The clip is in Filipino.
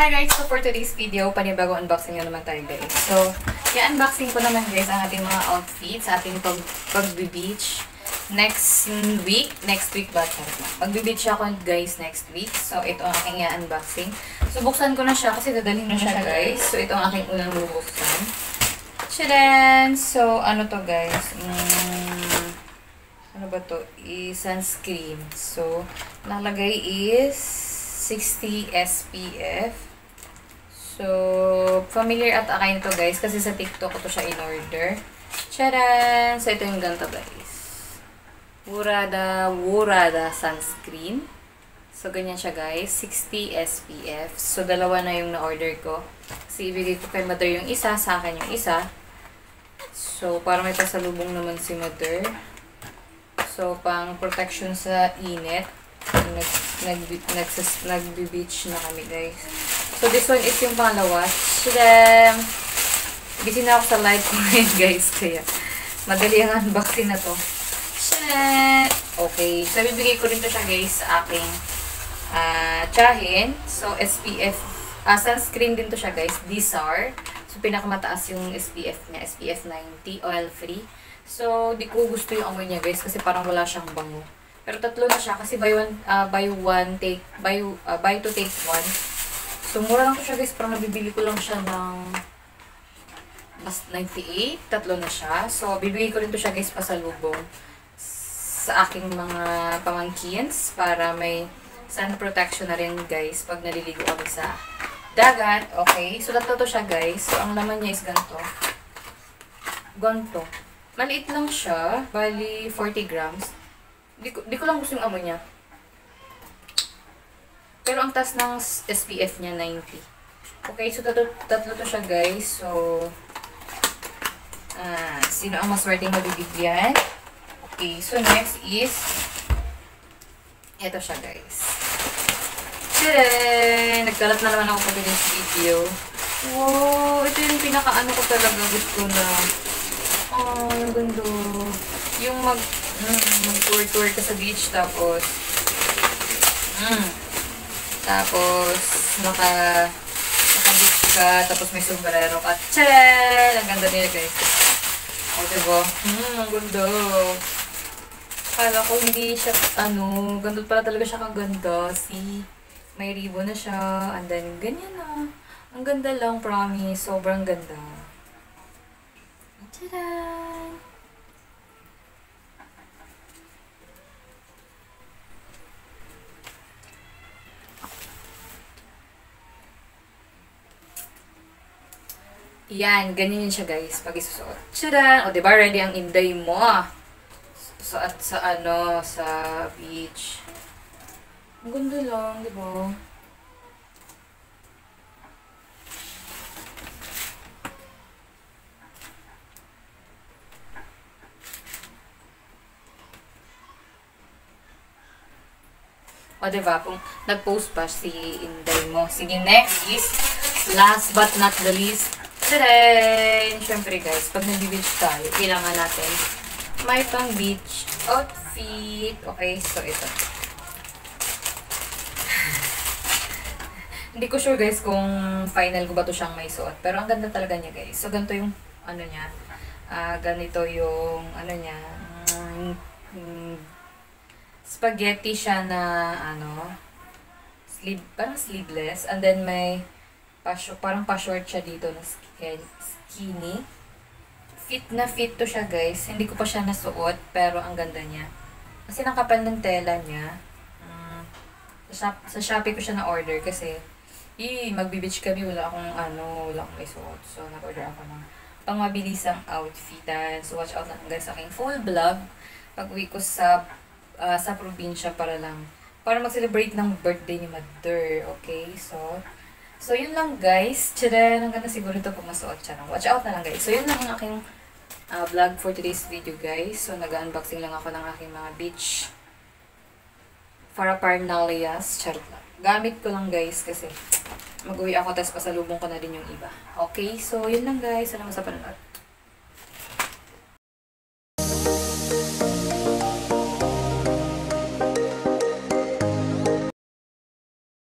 Hi guys! So for today's video, panibagong unboxing na naman tayo guys. So, i-unboxing ko naman guys ang ating mga outfits sa ating pag-beach next week. Next week ba? Mag-beach ako guys next week. So, ito ang aking i-unboxing. So, buksan ko na siya kasi dadalhin na siya guys. So, ito ang aking unang bubuksan. Tchadan! So, ano to guys? Ano ba to? Sunscreen. So, nakalagay is 60 SPF. So, familiar at akay nito guys kasi sa TikTok ko to siya in-order. Tcharan! So, ito yung ganito guys. Wurada sunscreen. So, ganyan siya guys. 60 SPF. So, dalawa na yung na-order ko. Kasi ibigay ko kay Mother yung isa, sa akin yung isa. So, para may pasalubong naman si Mother. So, pang protection sa init. Nag-beach na kami guys. So, this one is yung pangalawa. Shadam! Busy na ako sa live ko ngayon guys. Kaya, madali ang unboxing na to. Shadam! Okay. So, bibigay ko rin to siya guys sa aking tsahin. So, SPF. Sunscreen din to siya guys. Disar. So, pinakamataas yung SPF niya. SPF 90. Oil-free. So, di ko gusto yung amoy niya guys. Kasi parang wala siyang bango. Pero tatlo na siya kasi buy two take one. So mura lang to siya guys, parang nabibili ko lang siya ng mas 98, tatlo na siya. So bibigay ko rin to siya guys pasalubong sa aking mga pamangkins para may sun protection na rin guys pag naliligo kami sa dagat. Okay, so tatlo to siya guys. So ang laman niya is ganito. Ganito. Maliit lang siya, bali 40 grams. Di ko lang gusto yung amoy niya. Pero ang taas ng SPF niya, 90. Okay, so tatlo to siya guys. So, sino ang maswerteng mabibigyan? Okay, so next is, ito siya guys. Tadaan! Nagkalat na naman ako pag this video. Wow, ito yung pinaka-ano ko talaga gusto na. Oh, yung ganda. Yung mag-tour ka sa beach, tapos naka-beach ka, tapos may sombrero ka. Tcharan! Ang ganda nila guys. O, diba? Ang ganda. Kala ko hindi siya, ganda pala talaga siya kaganda. See? May ribbon na siya. And then, ganyan na. Ang ganda lang, promise. Sobrang ganda. Tcharan! Yan, ganyan yun siya guys, pag isusuot. Tcharan! O, diba, ready ang inday mo. Suot sa sa beach. Ang ganda lang, diba? O, diba, kung nag-post pa si inday mo. Sige, next is, last but not the least, tadaan! Siyempre guys, pag nag-beach tayo, kailangan natin may pang beach outfit. Okay, so ito. Hindi ko sure guys kung final ko ba to siyang may suot. Pero ang ganda talaga niya guys. So ganito yung niya. Ganito yung niya. Spaghetti siya na parang sleeveless. And then may parang pa-short siya dito na skinny. Fit na fit to siya guys. Hindi ko pa siya nasuot pero ang ganda niya. Kasi nakapal ng tela niya. Sa Shopee ko siya na-order kasi magbe-beach kami, wala akong may suot. So nag-order ako ng pang mabilisang outfitan. So watch out lang guys sa aking full vlog pag-uwi ko sa probinsya para mag-celebrate ng birthday ni Mother. Okay? So, yun lang guys. Tcharan! Ang ganda siguro ito pag masuot siya. Watch out na lang guys. So, yun lang ang aking vlog for today's video guys. So, nag-unboxing lang ako ng aking mga beach paraphernalias. Charot lang. Gamit ko lang guys kasi mag-uwi ako tapos pasalubong ko na din yung iba. Okay? So, yun lang guys. Salamat sa panonood.